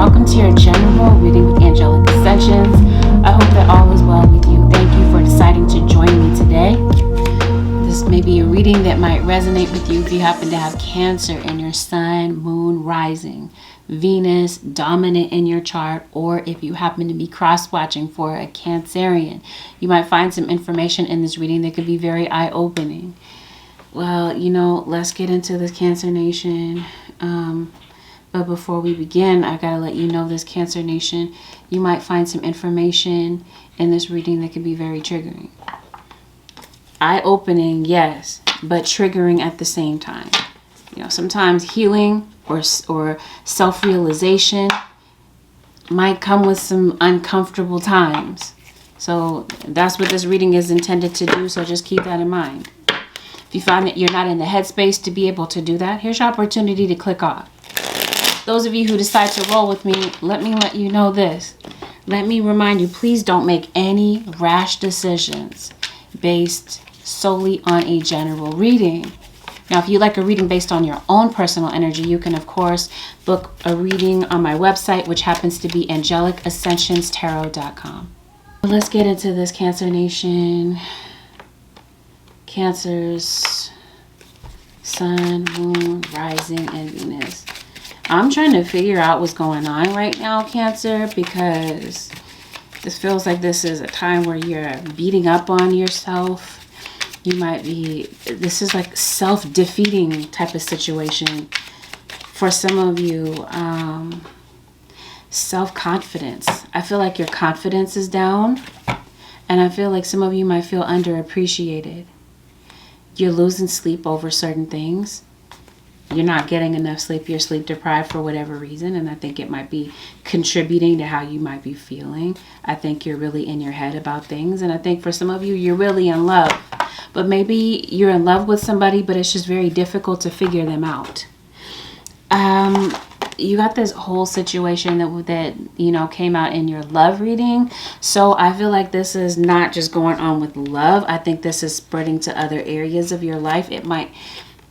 welcome to your general reading with Angelic Ascensions. I hope that all is well with you. Thank you for deciding to join me today. This may be a reading that might resonate with you if you happen to have Cancer in your sun, moon, rising, Venus dominant in your chart, or if you happen to be cross-watching for a Cancerian. You might find some information in this reading that could be very eye-opening. Well, let's get into this Cancer Nation. But before we begin, I gotta let you know, this Cancer Nation, you might find some information in this reading that can be very triggering. Eye-opening, yes, but triggering at the same time. Sometimes healing or self-realization might come with some uncomfortable times. So that's what this reading is intended to do, so just keep that in mind. If you find that you're not in the headspace to be able to do that, here's your opportunity to click off. Those of you who decide to roll with me, let me let you know this. Let me remind you, please don't make any rash decisions based solely on a general reading. Now, if you like a reading based on your own personal energy, you can, of course, book a reading on my website, which happens to be AngelicAscensionsTarot.com. Let's get into this, Cancer Nation. Cancer's sun, moon, rising, and Venus. I'm trying to figure out what's going on right now, Cancer, because this feels like this is a time where you're beating up on yourself. This is like self-defeating type of situation. For some of you, self-confidence. I feel like your confidence is down, and I feel like some of you might feel underappreciated. You're losing sleep over certain things. You're not getting enough sleep. You're sleep deprived for whatever reason. And I think it might be contributing to how you might be feeling. I think you're really in your head about things. And I think for some of you, you're really in love. But maybe you're in love with somebody, but it's just very difficult to figure them out. You got this whole situation that came out in your love reading. So I feel like this is not just going on with love. I think this is spreading to other areas of your life.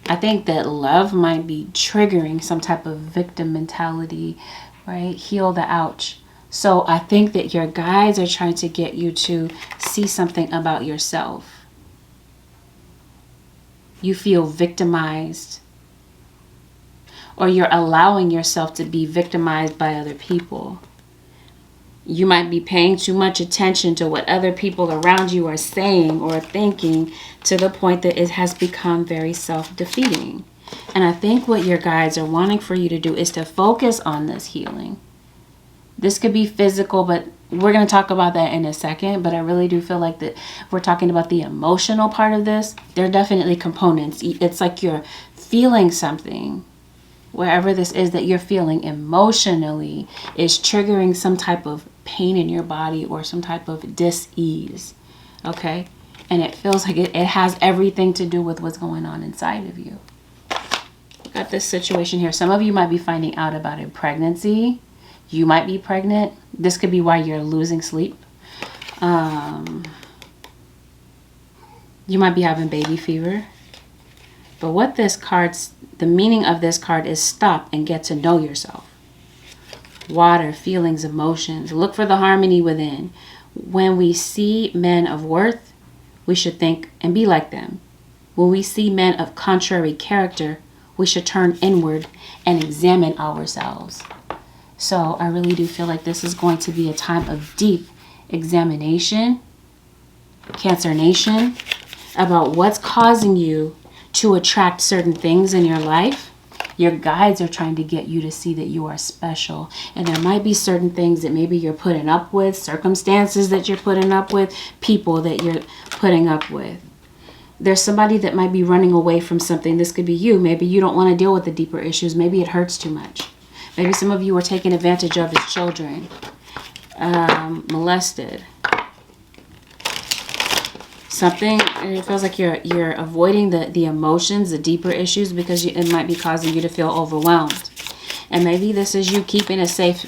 I think that love might be triggering some type of victim mentality, right? Heal the ouch. So I think that your guides are trying to get you to see something about yourself. You feel victimized, or you're allowing yourself to be victimized by other people. You might be paying too much attention to what other people around you are saying or thinking, to the point that it has become very self-defeating. And I think what your guides are wanting for you to do is to focus on this healing. This could be physical, but we're going to talk about that in a second. But I really do feel like that we're talking about the emotional part of this. There are definitely components. It's like you're feeling something. Wherever this is that you're feeling emotionally is triggering some type of pain in your body or some type of dis-ease. Okay? And it feels like it has everything to do with what's going on inside of you. Got this situation here. Some of you might be finding out about a pregnancy. You might be pregnant. This could be why you're losing sleep. You might be having baby fever. But what the meaning of this card is stop and get to know yourself. Water, feelings, emotions. Look for the harmony within. When we see men of worth, we should think and be like them. When we see men of contrary character, we should turn inward and examine ourselves. So I really do feel like this is going to be a time of deep examination, Cancer Nation, about what's causing you to attract certain things in your life. Your guides are trying to get you to see that you are special. And there might be certain things that maybe you're putting up with, circumstances that you're putting up with, people that you're putting up with. There's somebody that might be running away from something. This could be you. Maybe you don't want to deal with the deeper issues. Maybe it hurts too much. Maybe some of you were taken advantage of as children, molested. Something, and it feels like you're avoiding the emotions, the deeper issues, because it might be causing you to feel overwhelmed. And maybe this is you keeping a safe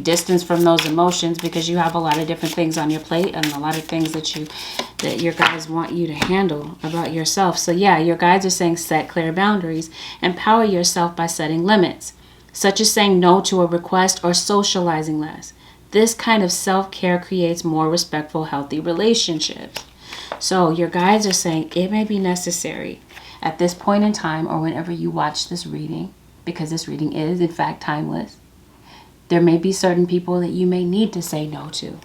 distance from those emotions because you have a lot of different things on your plate and a lot of things that your guides want you to handle about yourself. So yeah, your guides are saying set clear boundaries. Empower yourself by setting limits. such as saying no to a request or socializing less. This kind of self-care creates more respectful, healthy relationships. So your guides are saying it may be necessary at this point in time, or whenever you watch this reading, because this reading is in fact timeless, there may be certain people that you may need to say no to,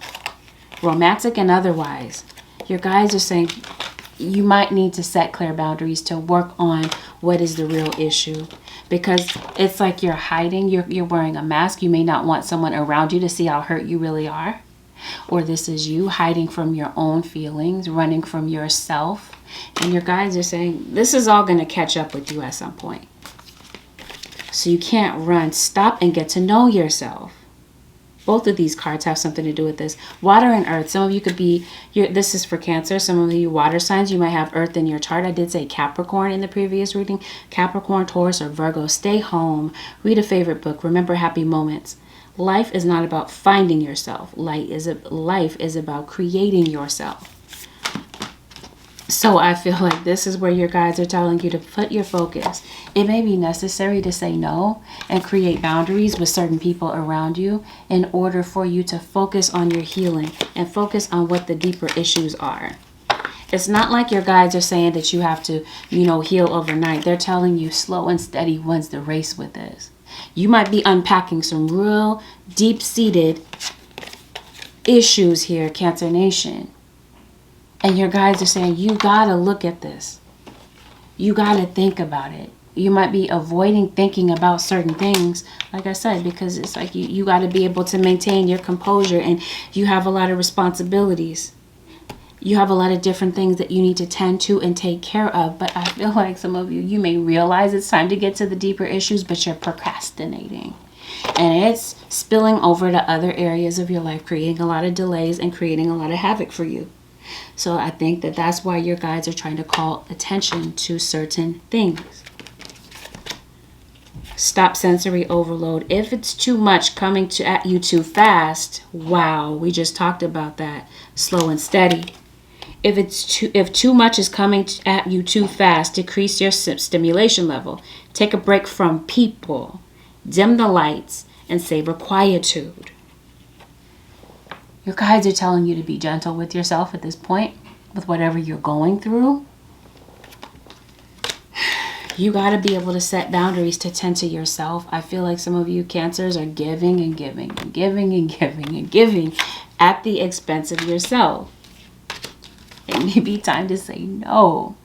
romantic and otherwise. Your guides are saying you might need to set clear boundaries to work on what is the real issue, because it's like you're hiding, you're wearing a mask. You may not want someone around you to see how hurt you really are, or this is you hiding from your own feelings, running from yourself. And your guides are saying this is all going to catch up with you at some point. So you can't run. Stop and get to know yourself. Both of these cards have something to do with this. Water and earth. Some of you could be, this is for Cancer. Some of you water signs, you might have earth in your chart. I did say Capricorn in the previous reading. Capricorn, Taurus, or Virgo. Stay home. Read a favorite book. Remember happy moments. Life is not about finding yourself. Life is about creating yourself. So I feel like this is where your guides are telling you to put your focus. It may be necessary to say no and create boundaries with certain people around you in order for you to focus on your healing and focus on what the deeper issues are. It's not like your guides are saying that you have to, heal overnight. They're telling you slow and steady wins the race with this. You might be unpacking some real deep-seated issues here, Cancer Nation. And your guides are saying, you got to look at this. You got to think about it. You might be avoiding thinking about certain things, like I said, because it's like you got to be able to maintain your composure, and you have a lot of responsibilities. You have a lot of different things that you need to tend to and take care of. But I feel like some of you may realize it's time to get to the deeper issues, but you're procrastinating. And it's spilling over to other areas of your life, creating a lot of delays and creating a lot of havoc for you. So I think that that's why your guides are trying to call attention to certain things. Stop sensory overload. If it's too much coming at you too fast, wow, we just talked about that. Slow and steady. If too much is coming at you too fast, decrease your stimulation level. Take a break from people. Dim the lights and savor quietude. Your guides are telling you to be gentle with yourself at this point, with whatever you're going through. You got to be able to set boundaries to tend to yourself. I feel like some of you Cancers are giving and giving and giving and giving and giving at the expense of yourself. It may be time to say no,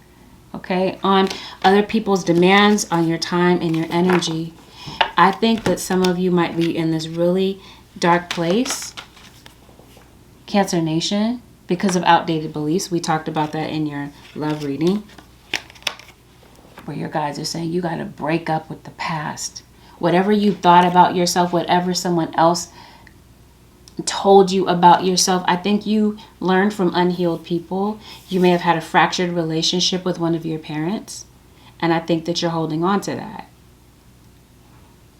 okay, on other people's demands, on your time and your energy. I think that some of you might be in this really dark place, Cancer Nation, because of outdated beliefs. We talked about that in your love reading, where your guides are saying you got to break up with the past. Whatever you thought about yourself, whatever someone else told you about yourself, I think you learned from unhealed people. You may have had a fractured relationship with one of your parents, and I think that you're holding on to that.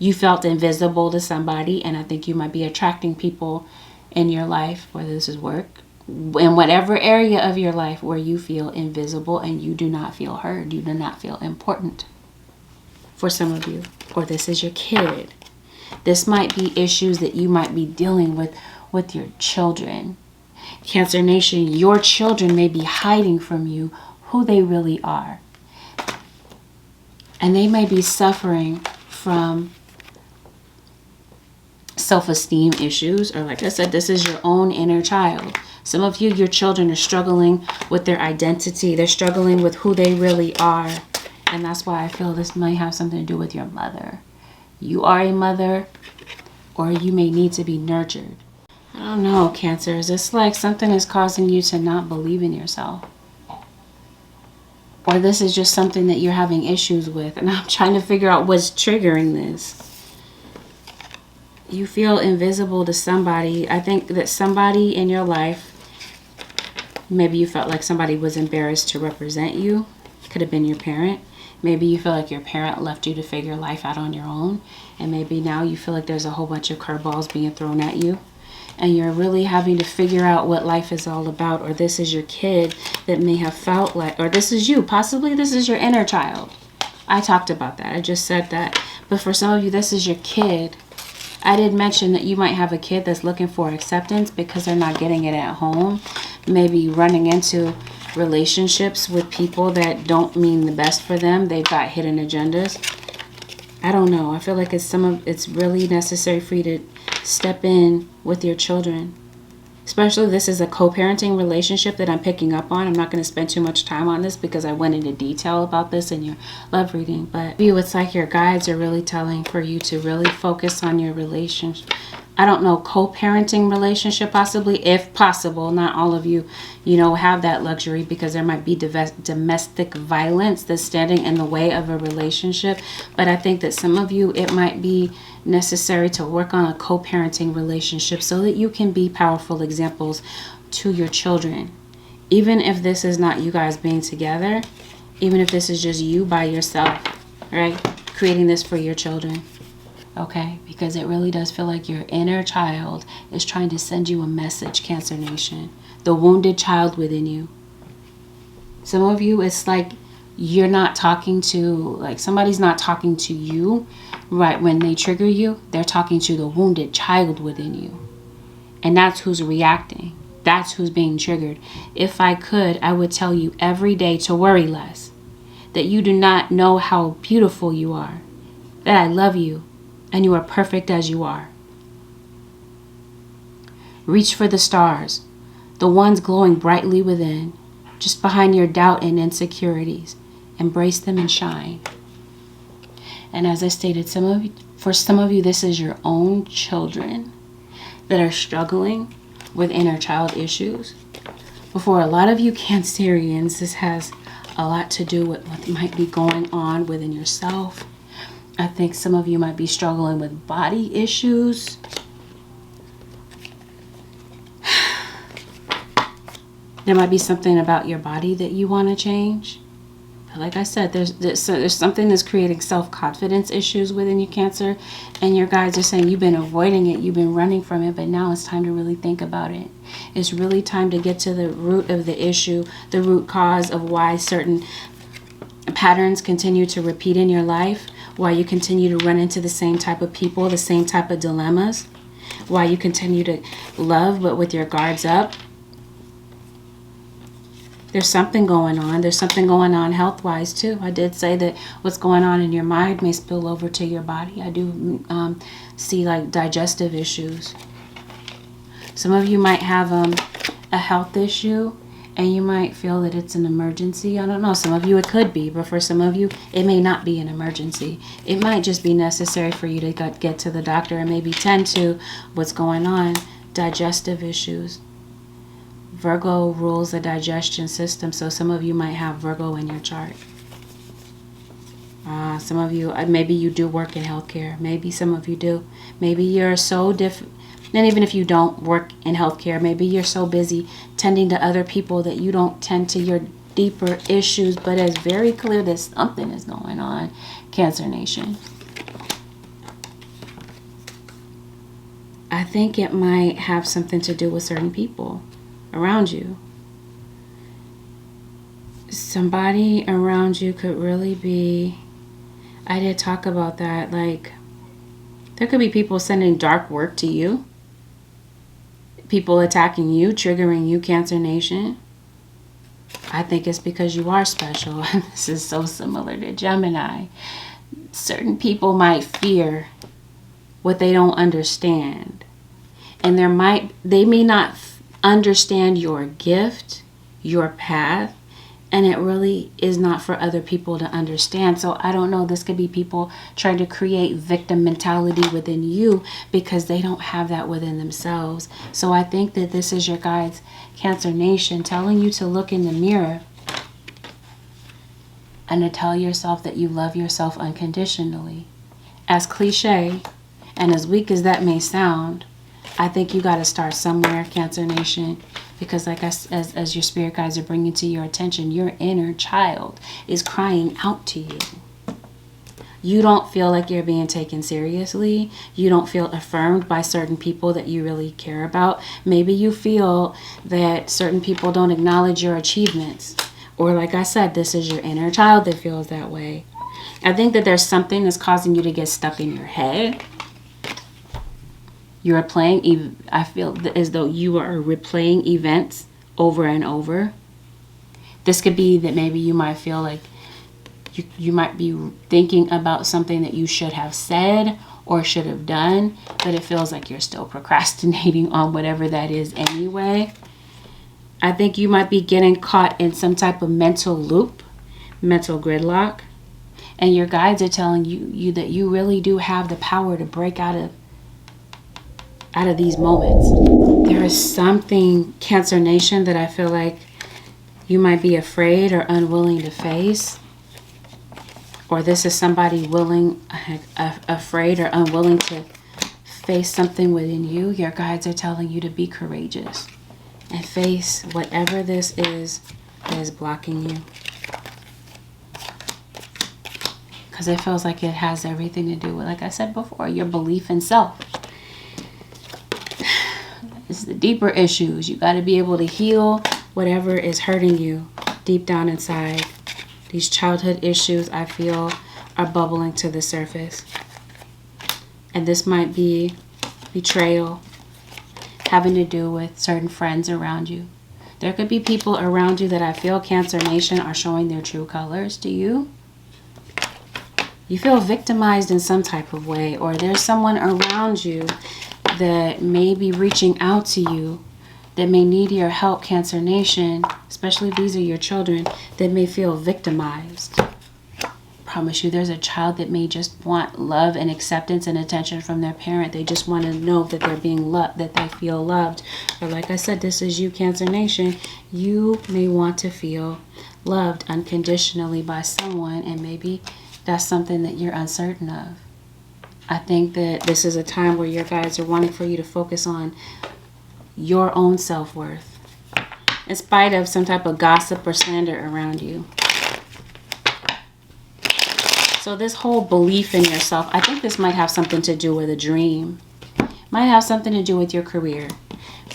You felt invisible to somebody, and I think you might be attracting people in your life, whether this is work, in whatever area of your life where you feel invisible and you do not feel heard, you do not feel important. For some of you, or this is your kid. This might be issues that you might be dealing with your children. Cancer Nation, your children may be hiding from you who they really are. And they may be suffering from self-esteem issues, or like I said, this is your own inner child. Some of you, your children are struggling with their identity. They're struggling with who they really are. And that's why I feel this might have something to do with your mother. You are a mother, or you may need to be nurtured. I don't know, Cancers. It's like something is causing you to not believe in yourself. Or this is just something that you're having issues with. And I'm trying to figure out what's triggering this. You feel invisible to somebody. I think that somebody in your life, maybe you felt like somebody was embarrassed to represent you. Could have been your parent. Maybe you feel like your parent left you to figure life out on your own. And maybe now you feel like there's a whole bunch of curveballs being thrown at you. And you're really having to figure out what life is all about. Or this is your kid that may have felt like, or this is you. Possibly this is your inner child. I talked about that. I just said that. But for some of you, this is your kid. I did mention that you might have a kid that's looking for acceptance because they're not getting it at home. Maybe running into relationships with people that don't mean the best for them. They've got hidden agendas. I don't know. I feel like it's really necessary for you to step in with your children. Especially this is a co-parenting relationship that I'm picking up on. I'm not going to spend too much time on this because I went into detail about this in your love reading. But for you, it's like your guides are really telling for you to really focus on your relationship. I don't know, co-parenting relationship possibly, if possible. Not all of you, have that luxury because there might be domestic violence that's standing in the way of a relationship. But I think that some of you, it might be necessary to work on a co-parenting relationship so that you can be powerful examples to your children. Even if this is not you guys being together, even if this is just you by yourself, right? Creating this for your children. Okay, because it really does feel like your inner child is trying to send you a message, Cancer Nation. The wounded child within you. Some of you, it's like you're not talking to, like somebody's not talking to you, right? When they trigger you, they're talking to the wounded child within you. And that's who's reacting. That's who's being triggered. If I could, I would tell you every day to worry less. That you do not know how beautiful you are. That I love you. And you are perfect as you are. Reach for the stars, the ones glowing brightly within, just behind your doubt and insecurities. Embrace them and shine. And as I stated, for some of you, this is your own children that are struggling with inner child issues. But for a lot of you Cancerians, this has a lot to do with what might be going on within yourself. I think some of you might be struggling with body issues. There might be something about your body that you want to change. But like I said, there's something that's creating self-confidence issues within you, Cancer. And your guides are saying you've been avoiding it, you've been running from it, but now it's time to really think about it. It's really time to get to the root of the issue, the root cause of why certain patterns continue to repeat in your life. Why you continue to run into the same type of people, the same type of dilemmas. Why you continue to love, but with your guards up. There's something going on. There's something going on health-wise, too. I did say that what's going on in your mind may spill over to your body. I do see, like, digestive issues. Some of you might have a health issue. And you might feel that it's an emergency. I don't know. Some of you it could be. But for some of you, it may not be an emergency. It might just be necessary for you to get to the doctor and maybe tend to what's going on. Digestive issues. Virgo rules the digestion system. So some of you might have Virgo in your chart. Some of you, maybe you do work in healthcare. Maybe some of you do. Maybe you're so different. And even if you don't work in healthcare, maybe you're so busy tending to other people that you don't tend to your deeper issues. But it's very clear that something is going on, Cancer Nation. I think it might have something to do with certain people around you. Somebody around you could really be, I did talk about that, like there could be people sending dark work to you. People attacking you, triggering you, Cancer Nation. I think it's because you are special. This is so similar to Gemini. Certain people might fear what they don't understand. And they may not understand your gift, your path, and it really is not for other people to understand. So I don't know, this could be people trying to create victim mentality within you because they don't have that within themselves. So I think that this is your guides, Cancer Nation, telling you to look in the mirror and to tell yourself that you love yourself unconditionally. As cliche and as weak as that may sound, I think you got to start somewhere, Cancer Nation. Because like as your spirit guides are bringing to your attention, your inner child is crying out to you. You don't feel like you're being taken seriously. You don't feel affirmed by certain people that you really care about. Maybe you feel that certain people don't acknowledge your achievements. Or like I said, this is your inner child that feels that way. I think that there's something that's causing you to get stuck in your head. You're playing, I feel as though you are replaying events over and over. This could be that maybe you might feel like you might be thinking about something that you should have said or should have done, but it feels like you're still procrastinating on whatever that is anyway. I think you might be getting caught in some type of mental loop, mental gridlock, and your guides are telling you that you really do have the power to break out of these moments. There is something, Cancer Nation, that I feel like you might be afraid or unwilling to face. Or this is somebody afraid or unwilling to face something within you. Your guides are telling you to be courageous and face whatever this is that is blocking you. Because it feels like it has everything to do with, like I said before, your belief in self. It's the deeper issues. You got to be able to heal whatever is hurting you deep down inside. These childhood issues, I feel, are bubbling to the surface. And this might be betrayal, having to do with certain friends around you. There could be people around you that I feel, Cancer Nation, are showing their true colors to you. You feel victimized in some type of way, or there's someone around you that may be reaching out to you that may need your help, Cancer Nation, especially if these are your children, that may feel victimized. I promise you, there's a child that may just want love and acceptance and attention from their parent. They just want to know that they're being loved, that they feel loved. Or like I said, this is you, Cancer Nation. You may want to feel loved unconditionally by someone, and maybe that's something that you're uncertain of. I think that this is a time where your guides are wanting for you to focus on your own self-worth, in spite of some type of gossip or slander around you. So this whole belief in yourself, I think this might have something to do with a dream. Might have something to do with your career.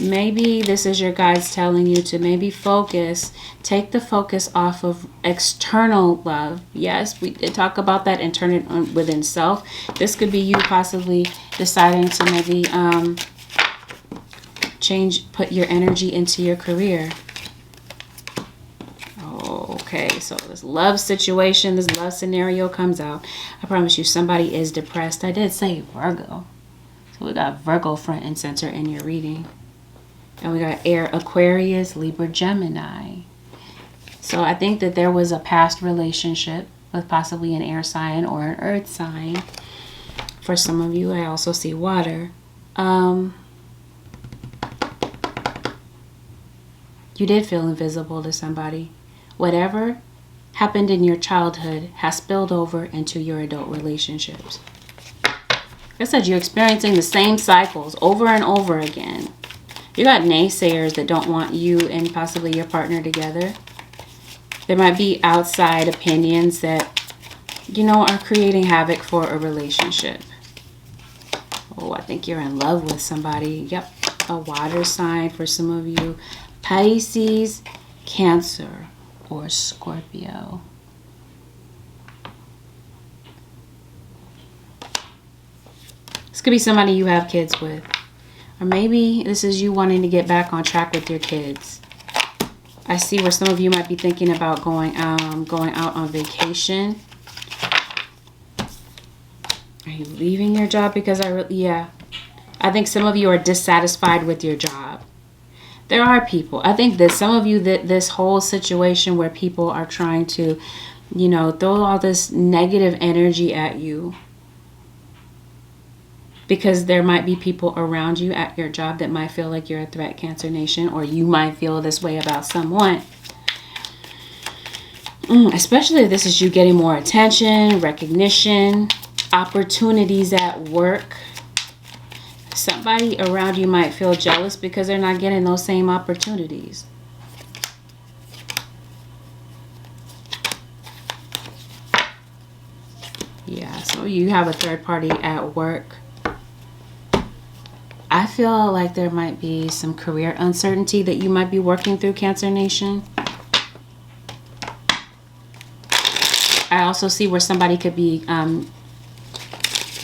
Maybe this is your guides telling you to maybe take the focus off of external love. Yes, we did talk about that, and turn it on within self. This could be you possibly deciding to maybe put your energy into your career. Okay, so this love situation, this love scenario comes out. I promise you, somebody is depressed. I did say Virgo. So we got Virgo front and center in your reading. And we got air, Aquarius, Libra, Gemini. So I think that there was a past relationship with possibly an air sign or an earth sign. For some of you, I also see water. You did feel invisible to somebody. Whatever happened in your childhood has spilled over into your adult relationships. Like I said, you're experiencing the same cycles over and over again. You got naysayers that don't want you and possibly your partner together. There might be outside opinions that, are creating havoc for a relationship. Oh, I think you're in love with somebody. Yep, a water sign for some of you. Pisces, Cancer, or Scorpio. This could be somebody you have kids with. Or maybe this is you wanting to get back on track with your kids. I see where some of you might be thinking about going out on vacation. Are you leaving your job? Because I think some of you are dissatisfied with your job. There are people. I think that some of you, that this whole situation where people are trying to, throw all this negative energy at you. Because there might be people around you at your job that might feel like you're a threat, Cancer Nation, or you might feel this way about someone. Especially if this is you getting more attention, recognition, opportunities at work. Somebody around you might feel jealous because they're not getting those same opportunities. Yeah, so you have a third party at work. I feel like there might be some career uncertainty that you might be working through, Cancer Nation. I also see where somebody could be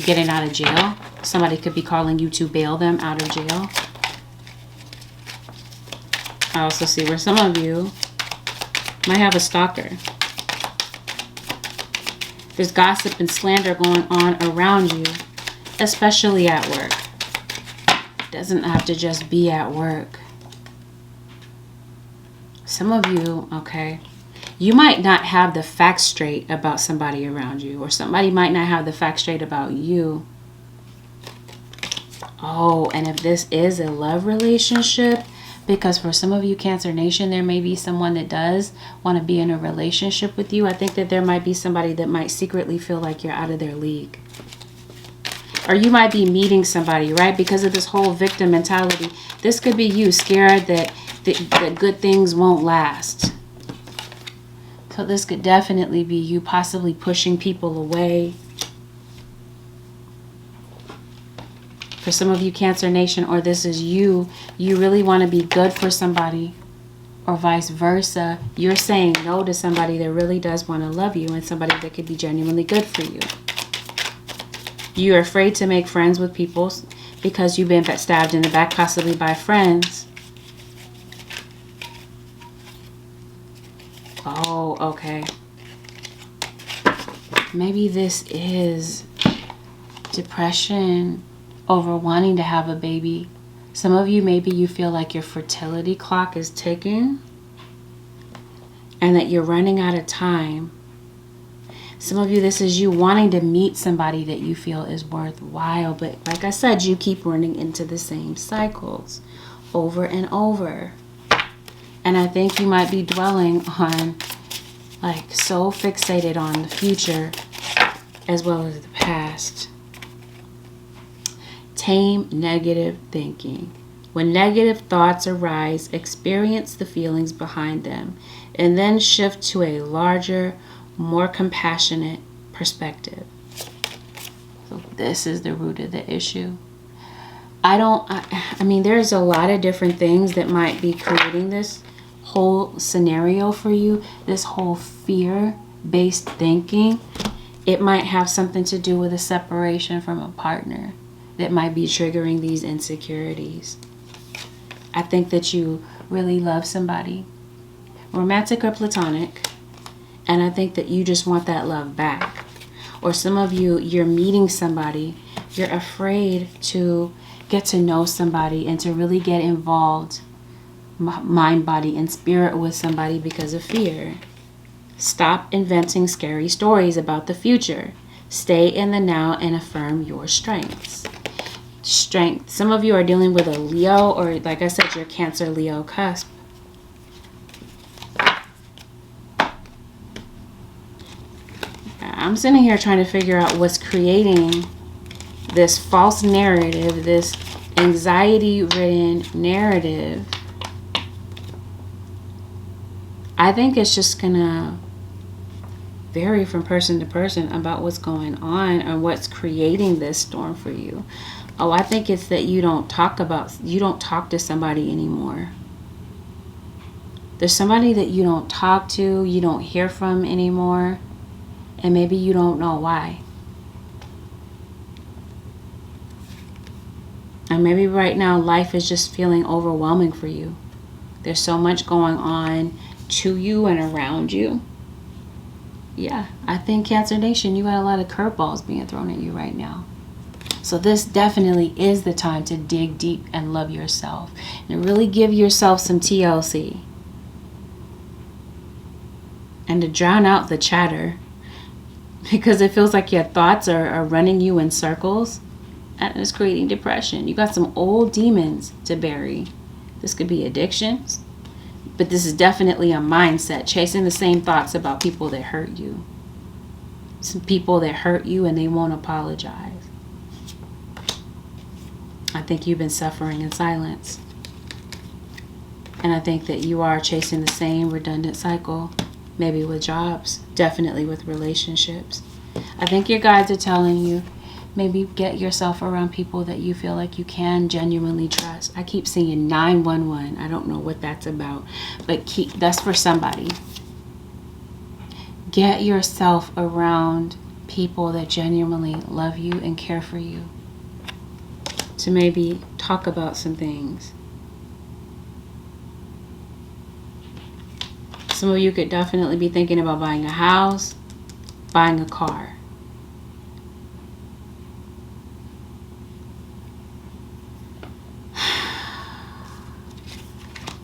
getting out of jail. Somebody could be calling you to bail them out of jail. I also see where some of you might have a stalker. There's gossip and slander going on around you, especially at work. It doesn't have to just be at work. Some of you, okay, you might not have the facts straight about somebody around you, or somebody might not have the facts straight about you. Oh, and if this is a love relationship, because for some of you, Cancer Nation, there may be someone that does want to be in a relationship with you. I think that there might be somebody that might secretly feel like you're out of their league. Or you might be meeting somebody, right? Because of this whole victim mentality. This could be you scared that good things won't last. So this could definitely be you possibly pushing people away. For some of you, Cancer Nation, or this is you really want to be good for somebody, or vice versa. You're saying no to somebody that really does want to love you, and somebody that could be genuinely good for you. You're afraid to make friends with people because you've been stabbed in the back, possibly by friends. Oh, okay. Maybe this is depression over wanting to have a baby. Some of you, maybe you feel like your fertility clock is ticking and that you're running out of time. Some of you, this is you wanting to meet somebody that you feel is worthwhile. But like I said, you keep running into the same cycles over and over. And I think you might be dwelling on, like, so fixated on the future as well as the past. Tame negative thinking. When negative thoughts arise, experience the feelings behind them and then shift to a larger, more compassionate perspective. So this is the root of the issue. I mean, there's a lot of different things that might be creating this whole scenario for you, this whole fear-based thinking. It might have something to do with a separation from a partner that might be triggering these insecurities. I think that you really love somebody, romantic or platonic, and I think that you just want that love back. Or some of you, you're meeting somebody, you're afraid to get to know somebody and to really get involved mind, body, and spirit with somebody because of fear. Stop inventing scary stories about the future. Stay in the now and affirm your strengths. Strength. Some of you are dealing with a Leo, or like I said, your Cancer Leo cusp. I'm sitting here trying to figure out what's creating this false narrative, this anxiety-ridden narrative. I think it's just gonna vary from person to person about what's going on and what's creating this storm for you. Oh, I think it's that you don't talk to somebody anymore. There's somebody that you don't talk to, you don't hear from anymore, and maybe you don't know why. And maybe right now life is just feeling overwhelming for you. There's so much going on to you and around you. Yeah, I think Cancer Nation, you got a lot of curveballs being thrown at you right now. So this definitely is the time to dig deep and love yourself and really give yourself some TLC. And to drown out the chatter, because it feels like your thoughts are running you in circles and it's creating depression. You got some old demons to bury. This could be addictions, but this is definitely a mindset, chasing the same thoughts about people that hurt you. Some people that hurt you and they won't apologize. I think you've been suffering in silence. And I think that you are chasing the same redundant cycle, maybe with jobs, definitely with relationships. I think your guides are telling you, maybe get yourself around people that you feel like you can genuinely trust. I keep seeing 911. I don't know what that's about, but that's for somebody. Get yourself around people that genuinely love you and care for you, to maybe talk about some things. Some of you could definitely be thinking about buying a house, buying a car.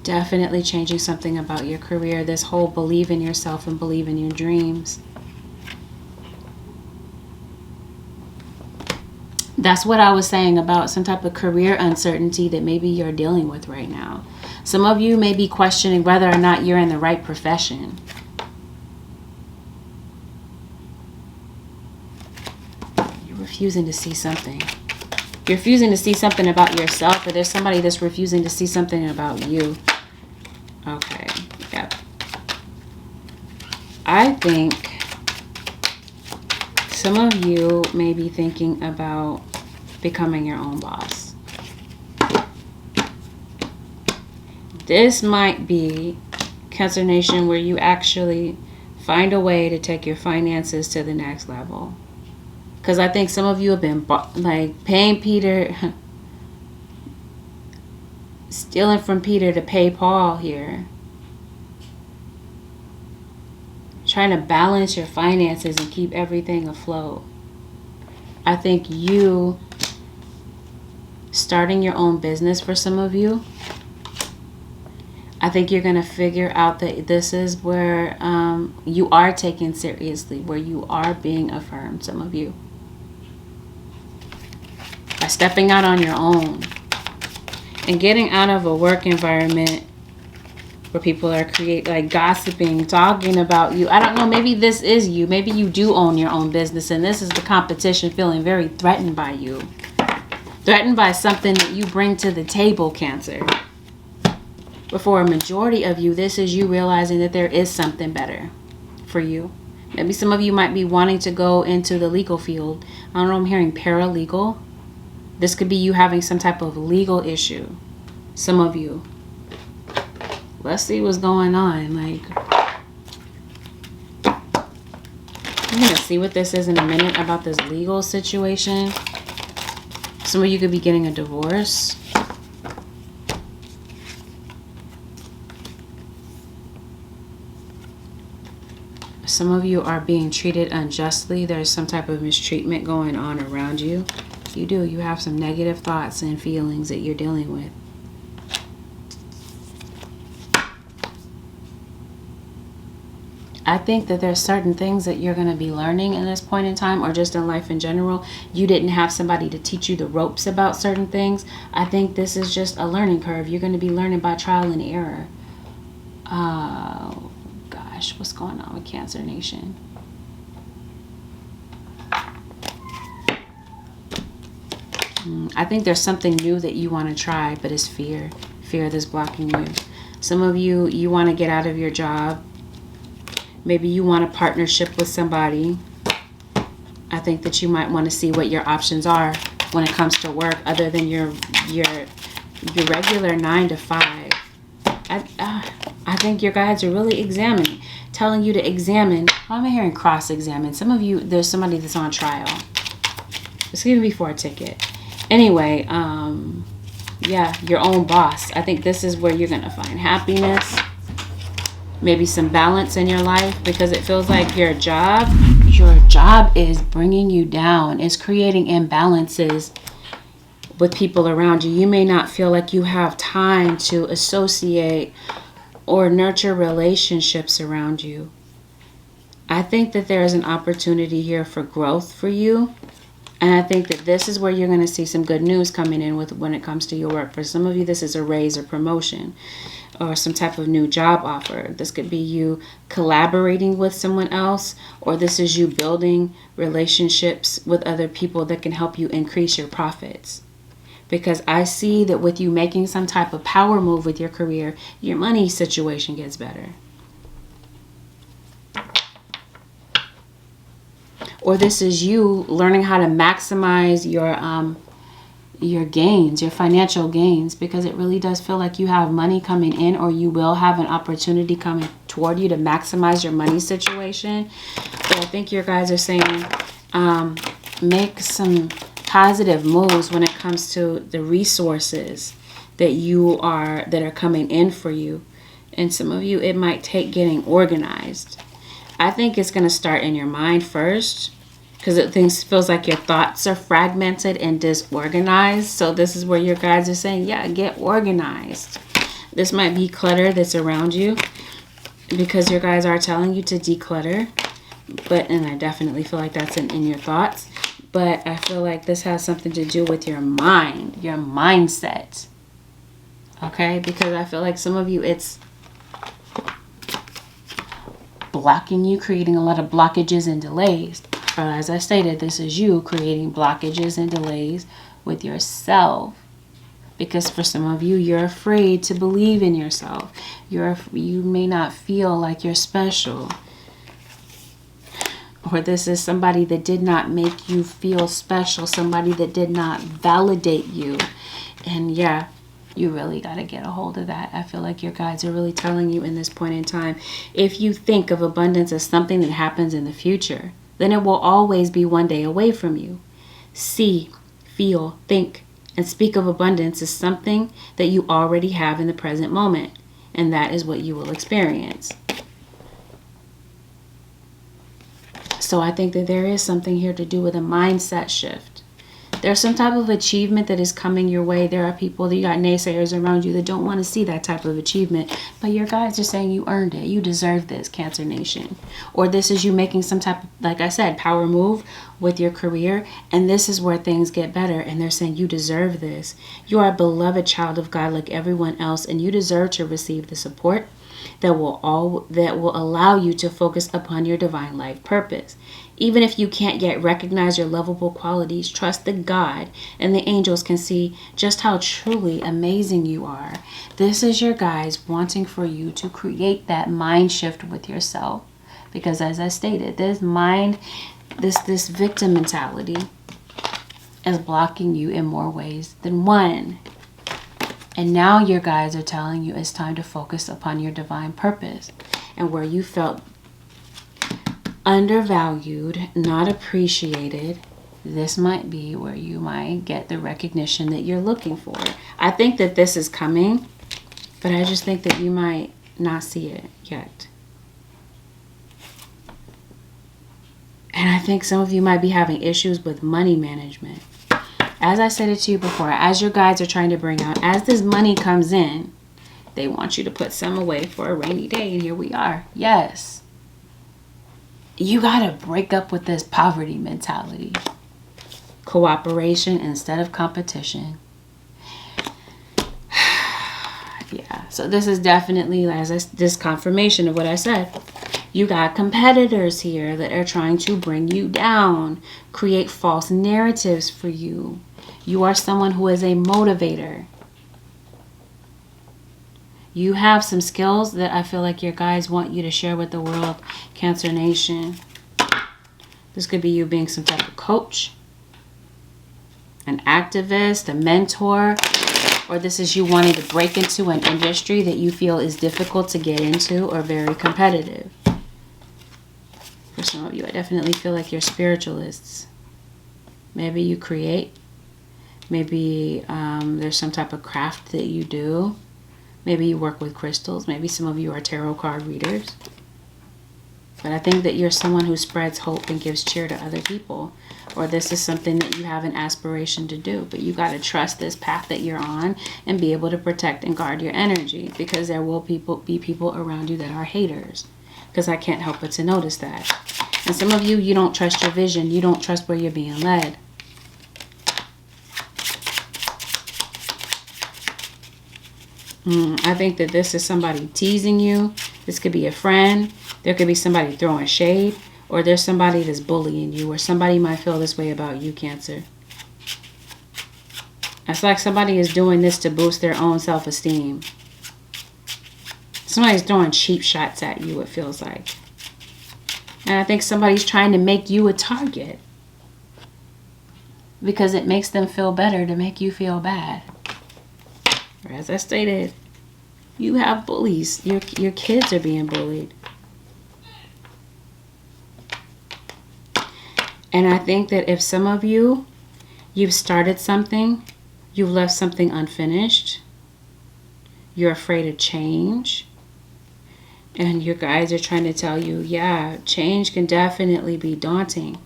Definitely changing something about your career. This whole believe in yourself and believe in your dreams. That's what I was saying about some type of career uncertainty that maybe you're dealing with right now. Some of you may be questioning whether or not you're in the right profession. You're refusing to see something. You're refusing to see something about yourself, or there's somebody that's refusing to see something about you. Okay, yep. I think some of you may be thinking about becoming your own boss. This might be, Cancer Nation, where you actually find a way to take your finances to the next level. Because I think some of you have been like paying Peter, stealing from Peter to pay Paul here. Trying to balance your finances and keep everything afloat. I think you starting your own business, for some of you, I think you're going to figure out that this is where you are taken seriously, where you are being affirmed, some of you. By stepping out on your own and getting out of a work environment where people are like gossiping, talking about you. I don't know, maybe this is you. Maybe you do own your own business and this is the competition feeling very threatened by you. Threatened by something that you bring to the table, Cancer. But for a majority of you, this is you realizing that there is something better for you. Maybe some of you might be wanting to go into the legal field. I don't know, I'm hearing paralegal. This could be you having some type of legal issue. Some of you. Let's see what's going on. Like, I'm going to see what this is in a minute about this legal situation. Some of you could be getting a divorce. Some of you are being treated unjustly. There's some type of mistreatment going on around you. You do. You have some negative thoughts and feelings that you're dealing with. I think that there's certain things that you're going to be learning in this point in time, or just in life in general. You didn't have somebody to teach you the ropes about certain things. I think this is just a learning curve. You're going to be learning by trial and error. Oh, gosh. What's going on with Cancer Nation? I think there's something new that you want to try, but it's fear. Fear that's blocking you. Some of you, you want to get out of your job. Maybe you want a partnership with somebody. I think that you might want to see what your options are when it comes to work, other than your regular 9 to 5. I think your guides are really examining, telling you to examine. Why am I hearing cross-examine? Some of you, there's somebody that's on trial. It's even before a ticket. Anyway, yeah, your own boss. I think this is where you're going to find happiness. Maybe some balance in your life, because it feels like your job is bringing you down. It's creating imbalances with people around you. You may not feel like you have time to associate or nurture relationships around you. I think that there is an opportunity here for growth for you. And I think that this is where you're going to see some good news coming in with when it comes to your work. For some of you, this is a raise or promotion or some type of new job offer. This could be you collaborating with someone else, or this is you building relationships with other people that can help you increase your profits. Because I see that with you making some type of power move with your career, your money situation gets better. Or this is you learning how to maximize your gains, your financial gains, because it really does feel like you have money coming in, or you will have an opportunity coming toward you to maximize your money situation. But I think your guys are saying make some positive moves when it comes to the resources that are coming in for you. And some of you, it might take getting organized. I think it's going to start in your mind first, because it feels like your thoughts are fragmented and disorganized. So this is where your guides are saying, yeah, get organized. This might be clutter that's around you, because your guides are telling you to declutter. And I definitely feel like that's in your thoughts. But I feel like this has something to do with your mind, your mindset. Okay? Because I feel like some of you, it's blocking you, creating a lot of blockages and delays. Or as I stated, this is you creating blockages and delays with yourself. Because for some of you, you're afraid to believe in yourself. You may not feel like you're special. Or this is somebody that did not make you feel special. Somebody that did not validate you. And yeah, you really got to get a hold of that. I feel like your guides are really telling you in this point in time, if you think of abundance as something that happens in the future, then it will always be one day away from you. See, feel, think, and speak of abundance as something that you already have in the present moment. And that is what you will experience. So I think that there is something here to do with a mindset shift. There's some type of achievement that is coming your way. There are people, you got naysayers around you that don't want to see that type of achievement. But your guides are saying you earned it. You deserve this, Cancer Nation. Or this is you making some type of, like I said, power move with your career. And this is where things get better. And they're saying you deserve this. You are a beloved child of God like everyone else. And you deserve to receive the support that will allow you to focus upon your divine life purpose. Even if you can't yet recognize your lovable qualities, trust that God and the angels can see just how truly amazing you are. This is your guides wanting for you to create that mind shift with yourself. Because as I stated, this victim mentality is blocking you in more ways than one. And now your guides are telling you it's time to focus upon your divine purpose. And where you felt undervalued, not appreciated, this might be where you might get the recognition that you're looking for. I think that this is coming, but I just think that you might not see it yet. And I think some of you might be having issues with money management. As I said it to you before, as your guides are trying to bring out, as this money comes in, they want you to put some away for a rainy day. And here we are. Yes. You got to break up with this poverty mentality. Cooperation instead of competition. Yeah. So this is definitely this confirmation of what I said. You got competitors here that are trying to bring you down, create false narratives for you. You are someone who is a motivator. You have some skills that I feel like your guides want you to share with the world, Cancer Nation. This could be you being some type of coach, an activist, a mentor, or this is you wanting to break into an industry that you feel is difficult to get into or very competitive. For some of you, I definitely feel like you're spiritualists. Maybe you create. Maybe there's some type of craft that you do. Maybe you work with crystals. Maybe some of you are tarot card readers. But I think that you're someone who spreads hope and gives cheer to other people. Or this is something that you have an aspiration to do. But you got to trust this path that you're on and be able to protect and guard your energy. Because there will be people around you that are haters. Because I can't help but to notice that. And some of you, you don't trust your vision. You don't trust where you're being led. I think that this is somebody teasing you. This could be a friend. There could be somebody throwing shade. Or there's somebody that's bullying you. Or somebody might feel this way about you, Cancer. It's like somebody is doing this to boost their own self-esteem. Somebody's throwing cheap shots at you, it feels like. And I think somebody's trying to make you a target. because it makes them feel better to make you feel bad. Or as I stated, you have bullies. Your kids are being bullied. And I think that if some of you, you've started something, you've left something unfinished, you're afraid of change, and your guides are trying to tell you, yeah, change can definitely be daunting.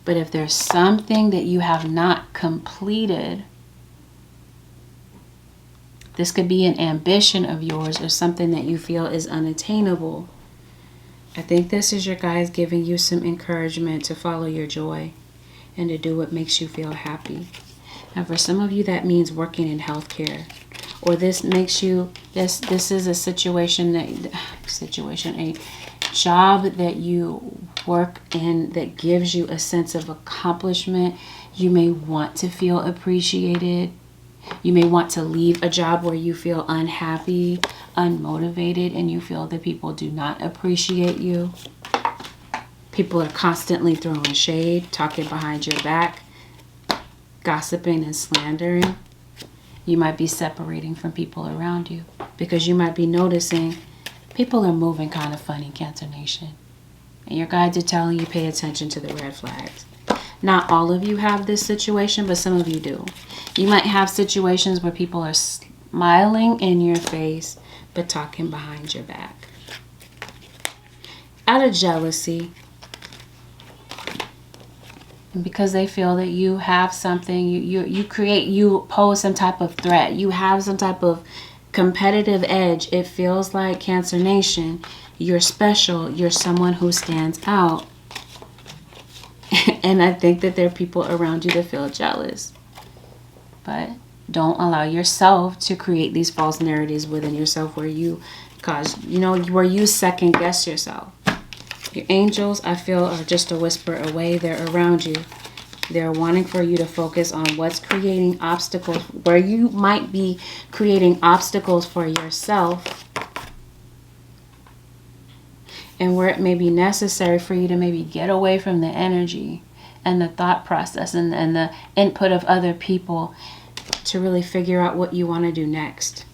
But if there's something that you have not completed, this could be an ambition of yours or something that you feel is unattainable. I think this is your guides giving you some encouragement to follow your joy and to do what makes you feel happy. And for some of you, that means working in healthcare. Or this makes you, this is a a job that you work in that gives you a sense of accomplishment. You may want to feel appreciated. You may want to leave a job where you feel unhappy, unmotivated, and you feel that people do not appreciate you. People are constantly throwing shade, talking behind your back, gossiping and slandering. You might be separating from people around you because you might be noticing people are moving kind of funny, Cancer Nation. And your guides are telling you pay attention to the red flags. Not all of you have this situation, but some of you do. You might have situations where people are smiling in your face, but talking behind your back. Out of jealousy, because they feel that you have something, you pose some type of threat, you have some type of competitive edge. It feels like, Cancer Nation, you're special, you're someone who stands out. And I think that there are people around you that feel jealous. But don't allow yourself to create these false narratives within yourself where you where you second guess yourself. Your angels, I feel, are just a whisper away. They're around you. They're wanting for you to focus on what's creating obstacles, where you might be creating obstacles for yourself, and where it may be necessary for you to maybe get away from the energy and the thought process and the input of other people to really figure out what you want to do next.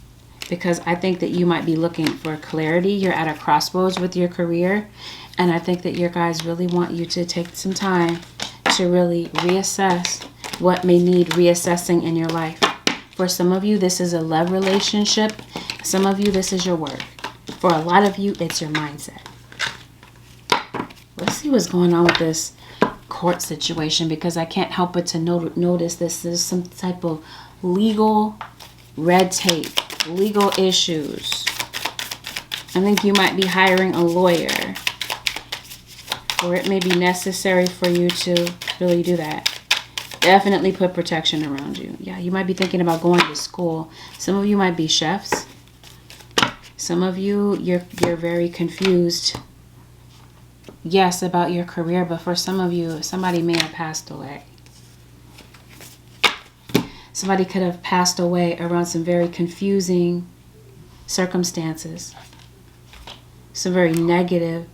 Because I think that you might be looking for clarity. You're at a crossroads with your career. And I think that your guys really want you to take some time to really reassess what may need reassessing in your life. For some of you, this is a love relationship. Some of you, this is your work. For a lot of you, it's your mindset. Let's see what's going on with this court situation, because I can't help but to notice this is some type of legal red tape, legal issues. I think you might be hiring a lawyer, or it may be necessary for you to really do that. Definitely put protection around you. Yeah, you might be thinking about going to school. Some of you might be chefs. Some of you, you're very confused. Yes, about your career, but for some of you, somebody may have passed away. Somebody could have passed away around some very confusing circumstances. Some very negative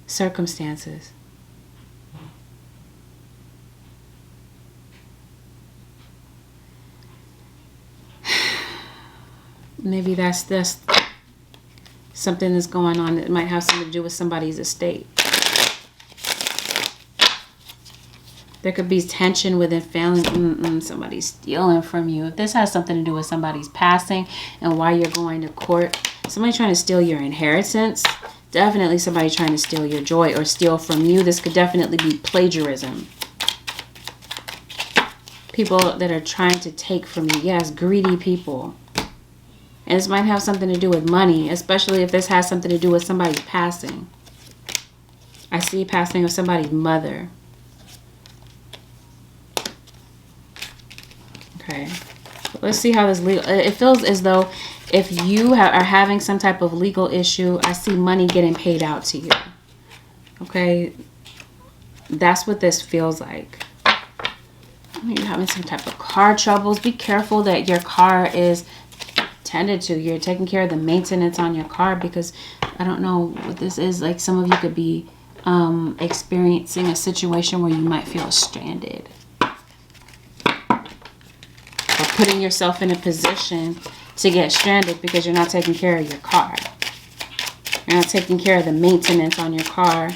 circumstances. Maybe that's something that's going on that might have something to do with somebody's estate. There could be tension within family. Somebody's stealing from you. If this has something to do with somebody's passing and why you're going to court, somebody trying to steal your inheritance, definitely somebody trying to steal your joy or steal from you. This could definitely be plagiarism. People that are trying to take from you. Yes, greedy people. And this might have something to do with money, especially if this has something to do with somebody's passing. I see passing of somebody's mother. Okay. Let's see how this legal... It feels as though if you are having some type of legal issue, I see money getting paid out to you. Okay. That's what this feels like. You're having some type of car troubles. Be careful that your car is tended to. You're taking care of the maintenance on your car, because I don't know what this is. Like, some of you could be experiencing a situation where you might feel stranded. Or putting yourself in a position to get stranded because you're not taking care of your car. You're not taking care of the maintenance on your car.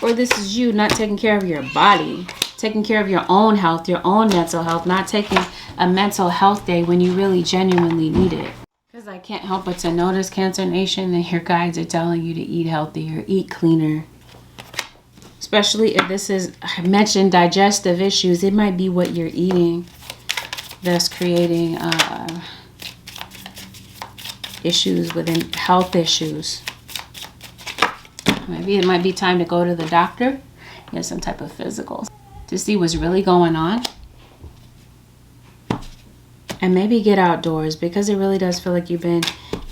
Or this is you not taking care of your body. Taking care of your own health, your own mental health. Not taking a mental health day when you really genuinely need it. Because I can't help but to notice, Cancer Nation, that your guides are telling you to eat healthier, eat cleaner. Especially if this is, I mentioned digestive issues. It might be what you're eating that's creating issues within health issues. Maybe it might be time to go to the doctor, get some type of physical to see what's really going on. And maybe get outdoors, because it really does feel like you've been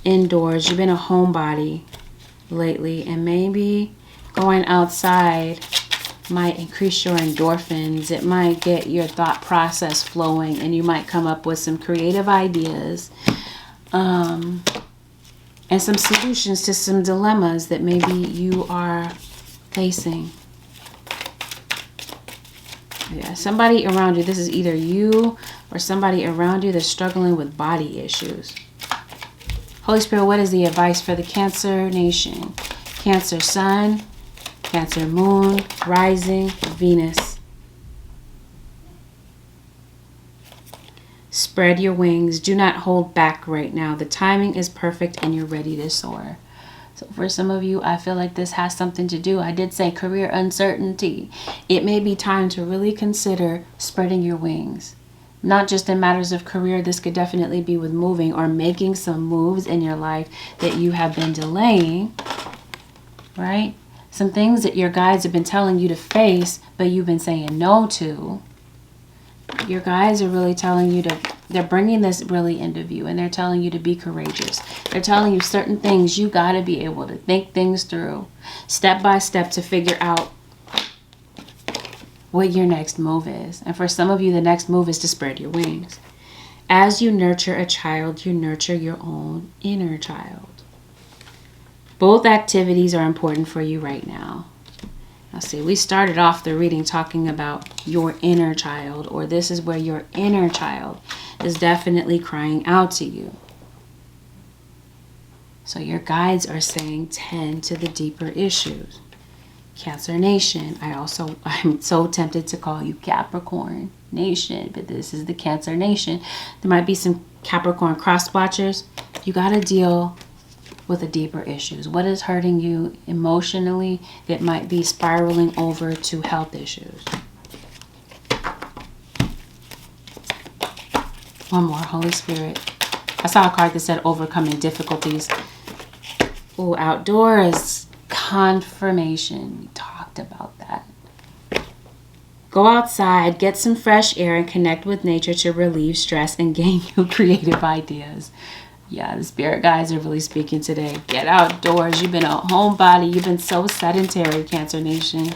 indoors. You've been a homebody lately, and maybe going outside might increase your endorphins. It might get your thought process flowing, and you might come up with some creative ideas and some solutions to some dilemmas that maybe you are facing. Yeah, somebody around you, this is either you or somebody around you that's struggling with body issues. Holy Spirit, what is the advice for the Cancer Nation? Cancer Sun, Cancer Moon, Rising, Venus. Spread your wings. Do not hold back right now. The timing is perfect and you're ready to soar. So for some of you, I feel like this has something to do. I did say career uncertainty. It may be time to really consider spreading your wings. Not just in matters of career. This could definitely be with moving or making some moves in your life that you have been delaying. Right? Some things that your guides have been telling you to face, but you've been saying no to. Your guides are really telling you to, they're bringing this really into view, and they're telling you to be courageous. They're telling you certain things you got to be able to think things through step by step to figure out what your next move is. And for some of you, the next move is to spread your wings. As you nurture a child, you nurture your own inner child. Both activities are important for you right now. Now see, we started off the reading talking about your inner child, or this is where your inner child is definitely crying out to you. So your guides are saying tend to the deeper issues. Cancer Nation, I'm so tempted to call you Capricorn Nation, but this is the Cancer Nation. There might be some Capricorn cross watchers. You got to deal with the deeper issues. What is hurting you emotionally that might be spiraling over to health issues? One more, Holy Spirit. I saw a card that said overcoming difficulties. Oh, outdoors, confirmation. We talked about that. Go outside, get some fresh air, and connect with nature to relieve stress and gain new creative ideas. Yeah, the spirit guides are really speaking today. Get outdoors. You've been a homebody. You've been so sedentary, Cancer Nation.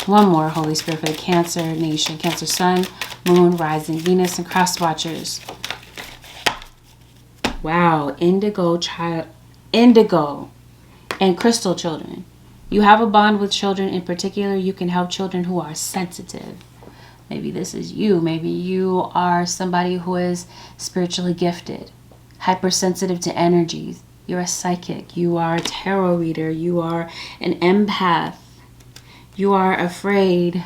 One more, Holy Spirit, for the Cancer Nation. Cancer Sun, Moon, Rising, Venus, and Cross Watchers. Wow, indigo and crystal children. You have a bond with children. In particular, you can help children who are sensitive. Maybe this is you. Maybe you are somebody who is spiritually gifted, hypersensitive to energies. You're a psychic. You are a tarot reader. You are an empath. You are afraid.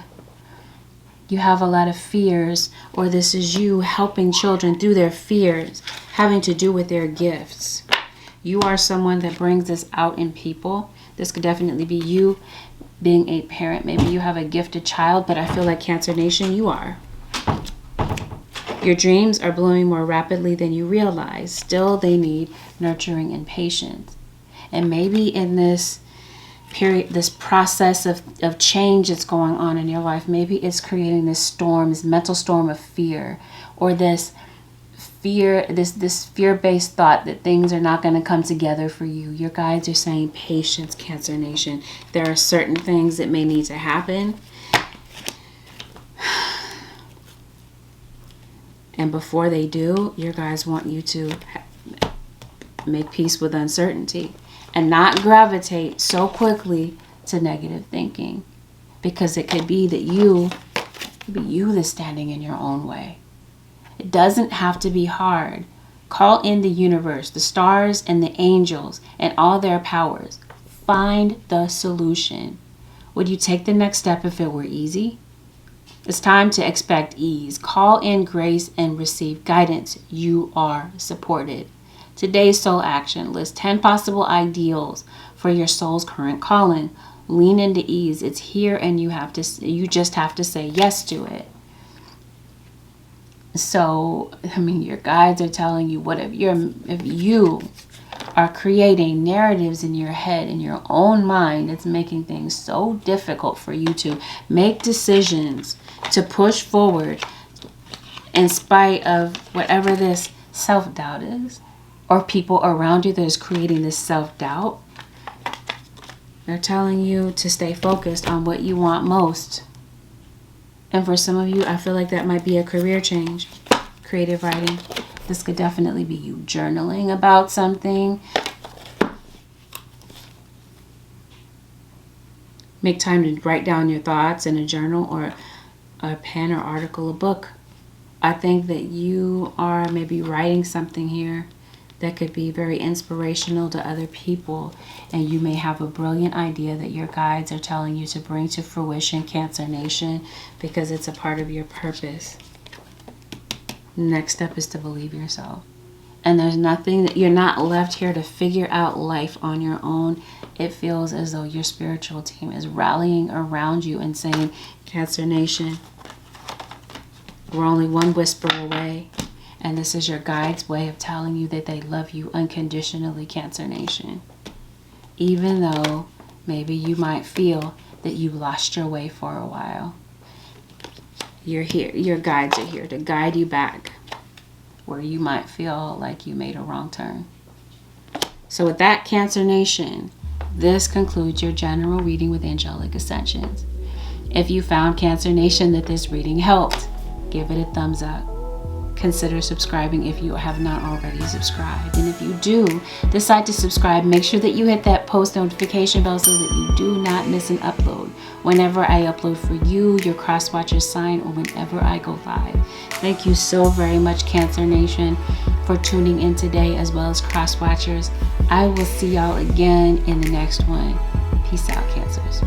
You have a lot of fears. Or this is you helping children through their fears, having to do with their gifts. You are someone that brings this out in people. This could definitely be you being a parent. Maybe you have a gifted child, but I feel like Cancer Nation, you are. Your dreams are blooming more rapidly than you realize. Still, they need nurturing and patience. And maybe in this period, this process of change that's going on in your life, maybe it's creating this storm, this mental storm of fear, or this fear, this fear-based thought that things are not going to come together for you. Your guides are saying patience, Cancer Nation. There are certain things that may need to happen. And before they do, your guys want you to make peace with uncertainty and not gravitate so quickly to negative thinking, because it could be that you that's standing in your own way. It doesn't have to be hard. Call in the universe, the stars and the angels and all their powers. Find the solution. Would you take the next step if it were easy? It's time to expect ease. Call in grace and receive guidance. You are supported. Today's soul action: list 10 possible ideals for your soul's current calling. Lean into ease. It's here, and you just have to say yes to it. So, your guides are telling you, if you are creating narratives in your head, in your own mind, it's making things so difficult for you to make decisions, to push forward in spite of whatever this self-doubt is, or people around you that is creating this self-doubt. They're telling you to stay focused on what you want most. And for some of you, I feel like that might be a career change. Creative writing. This could definitely be you journaling about something. Make time to write down your thoughts in a journal or a pen or article, a book. I think that you are maybe writing something here that could be very inspirational to other people, and you may have a brilliant idea that your guides are telling you to bring to fruition, Cancer Nation, because it's a part of your purpose. Next step is to believe yourself. And there's nothing that you're not left here to figure out life on your own. It feels as though your spiritual team is rallying around you and saying, Cancer Nation, we're only one whisper away. And this is your guide's way of telling you that they love you unconditionally, Cancer Nation. Even though maybe you might feel that you lost your way for a while. You're here. Your guides are here to guide you back where you might feel like you made a wrong turn. So with that, Cancer Nation, this concludes your general reading with Angelic Ascensions. If you found, Cancer Nation, that this reading helped, give it a thumbs up. Consider subscribing if you have not already subscribed. And if you do decide to subscribe, make sure that you hit that post notification bell so that you do not miss an upload whenever I upload for you, your cross-watcher sign, or whenever I go live. Thank you so very much, Cancer Nation, for tuning in today, as well as cross-watchers. I will see y'all again in the next one. Peace out, Cancers.